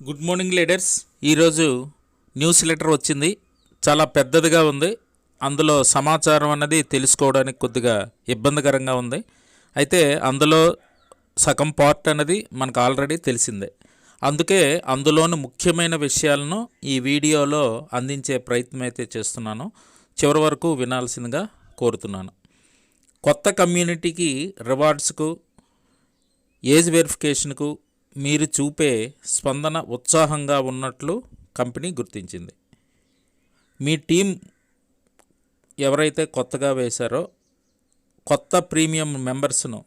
Good morning leaders. ఈరోజు news letter వచ్చింది. చాలా పెద్దదిగా ఉంది. అందులో సమాచారం అన్నది తెలుసుకోవడానికి కొద్దిగా ఇబ్బందికరంగా ఉంది. అయితే అందులో సగం పార్ట్ అనేది మనకు ఆల్రెడీ తెలిసిందే. అందుకే అందులోని ముఖ్యమైన విషయాలను ఈ వీడియోలో అందించే ప్రయత్నం అయితే చేస్తున్నాను. చివరి వరకు వినాల్సిందిగా కోరుతున్నాను. కొత్త కమ్యూనిటీకి రివార్డ్స్కు, ఏజ్ వెరిఫికేషన్కు మీరు చూపే స్పందన ఉత్సాహంగా ఉన్నట్లు కంపెనీ గుర్తించింది. మీ టీం ఎవరైతే కొత్తగా వేశారో కొత్త ప్రీమియం మెంబర్స్ను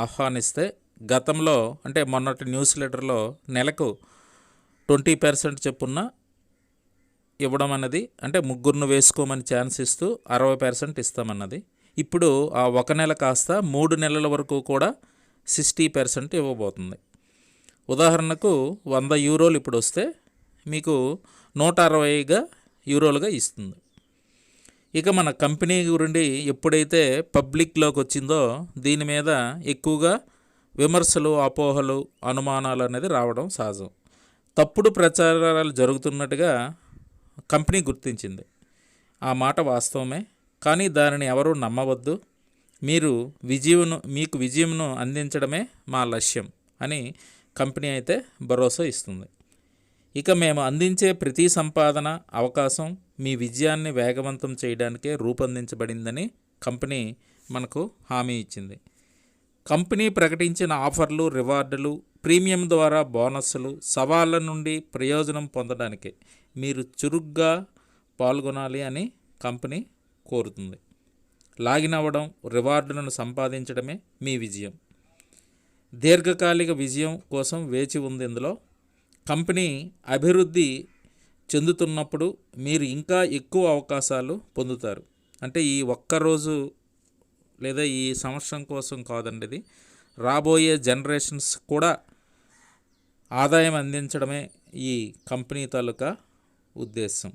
ఆహ్వానిస్తే గతంలో అంటే మొన్నటి న్యూస్ లెటర్లో నెలకు 20% చొప్పున ఇవ్వడం అన్నది, అంటే ముగ్గురును వేసుకోమని ఛాన్స్ ఇస్తూ 60% ఇస్తామన్నది. ఇప్పుడు ఆ ఒక నెల కాస్త 3 నెలల వరకు కూడా 60% ఇవ్వబోతుంది. ఉదాహరణకు 100 యూరోలు ఇప్పుడు వస్తే మీకు 160 యూరోలుగా ఇస్తుంది. ఇక మన కంపెనీ గురించి ఎప్పుడైతే పబ్లిక్లోకి వచ్చిందో దీని మీద ఎక్కువగా విమర్శలు, అపోహలు, అనుమానాలు అనేది రావడం సహజం. తప్పుడు ప్రచారాలు జరుగుతున్నట్టుగా కంపెనీ గుర్తించింది. ఆ మాట వాస్తవమే, కానీ దానిని ఎవరూ నమ్మవద్దు. మీకు విజయంను అందించడమే మా లక్ష్యం అని కంపెనీ అయితే భరోసా ఇస్తుంది. ఇక మేము అందించే ప్రతి సంపాదన అవకాశం మీ విజయాన్ని వేగవంతం చేయడానికే రూపొందించబడిందని కంపెనీ మనకు హామీ ఇచ్చింది. కంపెనీ ప్రకటించిన ఆఫర్లు, రివార్డులు, ప్రీమియం ద్వారా బోనస్సులు, సవాళ్ళ నుండి ప్రయోజనం పొందడానికే మీరు చురుగ్గా పాల్గొనాలి అని కంపెనీ కోరుతుంది. లాగిన్ అవ్వడం, రివార్డులను సంపాదించడమే మీ విజయం. దీర్ఘకాలిక విజయం కోసం వేచి ఉంది. ఇందులో కంపెనీ అభివృద్ధి చెందుతున్నప్పుడు మీరు ఇంకా ఎక్కువ అవకాశాలు పొందుతారు. అంటే ఈ ఒక్కరోజు లేదా ఈ సంవత్సరం కోసం కాదండి, ఇది రాబోయే జనరేషన్స్ కూడా ఆదాయం అందించడమే ఈ కంపెనీ తాలూకా ఉద్దేశం.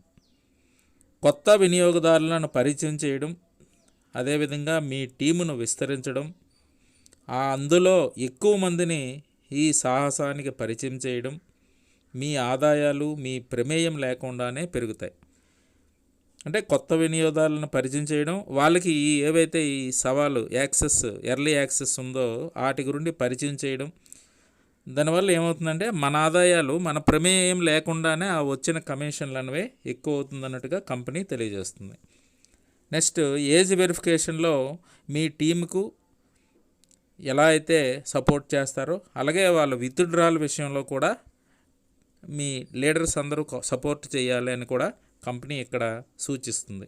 కొత్త వినియోగదారులను పరిచయం చేయడం, అదేవిధంగా మీ టీమును విస్తరించడం, అందులో ఎక్కువ మందిని ఈ సాహసానికి పరిచయం చేయడం, మీ ఆదాయాలు మీ ప్రమేయం లేకుండానే పెరుగుతాయి. అంటే కొత్త వినియోగదారులను పరిచయం చేయడం, వాళ్ళకి ఏవైతే ఈ సవాలు ఎర్లీ యాక్సెస్ ఉందో వాటి గురించి పరిచయం చేయడం. దానివల్ల ఏమవుతుందంటే మన ఆదాయాలు మన ప్రమేయం లేకుండానే ఆ వచ్చిన కమిషన్లు అనేవి ఎక్కువ అవుతుందన్నట్టుగా కంపెనీ తెలియజేస్తుంది. నెక్స్ట్, ఏజ్ వెరిఫికేషన్లో మీ టీంకు ఎలా అయితే సపోర్ట్ చేస్తారో అలాగే వాళ్ళ విత్డ్రాల్ విషయంలో కూడా మీ లీడర్స్ అందరూ సపోర్ట్ చేయాలి అని కూడా కంపెనీ ఇక్కడ సూచిస్తుంది.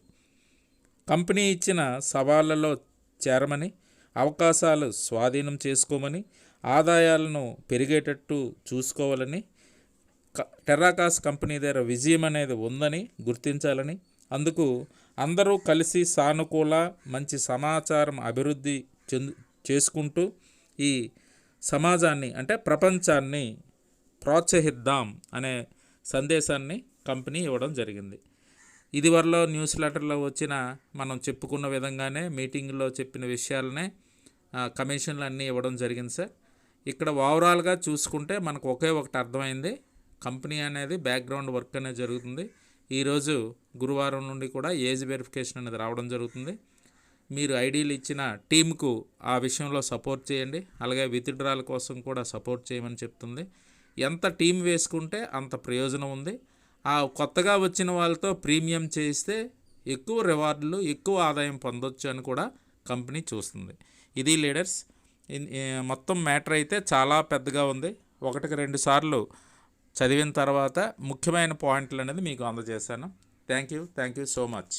కంపెనీ ఇచ్చిన సవాళ్ళలో చేరమని, అవకాశాలు స్వాధీనం చేసుకోమని, ఆదాయాలను పెరిగేటట్టు చూసుకోవాలని, టెర్రాకాస్ కంపెనీ దగ్గర విజయం అనేది ఉందని గుర్తించాలని, అందుకు అందరూ కలిసి సానుకూల మంచి సమాచారం అభివృద్ధి చేసుకుంటూ ఈ సమాజాన్ని అంటే ప్రపంచాన్ని ప్రోత్సహిద్దాం అనే సందేశాన్ని కంపెనీ ఇవ్వడం జరిగింది. ఇదివరలో న్యూస్ లెటర్లో వచ్చిన మనం చెప్పుకున్న విధంగానే మీటింగ్లో చెప్పిన విషయాలనే కమిషన్లు అన్నీ ఇవ్వడం జరిగింది సార్. ఇక్కడ ఓవరాల్గా చూసుకుంటే మనకు ఒకే ఒకటి అర్థమైంది, కంపెనీ అనేది బ్యాక్గ్రౌండ్ వర్క్ అనేది జరుగుతుంది. ఈరోజు గురువారం నుండి కూడా ఏజ్ వెరిఫికేషన్ అనేది రావడం జరుగుతుంది. మీరు ఐడీలు ఇచ్చిన టీంకు ఆ విషయంలో సపోర్ట్ చేయండి, అలాగే విత్డ్రాల కోసం కూడా సపోర్ట్ చేయమని చెప్తుంది. ఎంత టీం వేసుకుంటే అంత ప్రయోజనం ఉంది. ఆ కొత్తగా వచ్చిన వాళ్ళతో ప్రీమియం చేస్తే ఎక్కువ రివార్డులు, ఎక్కువ ఆదాయం పొందొచ్చు అని కూడా కంపెనీ చూస్తుంది. ఇది లీడర్స్, మొత్తం మ్యాటర్ అయితే చాలా పెద్దగా ఉంది. 1-2 సార్లు చదివిన తర్వాత ముఖ్యమైన పాయింట్లు అనేది మీకు అందజేశాను. Thank you so much.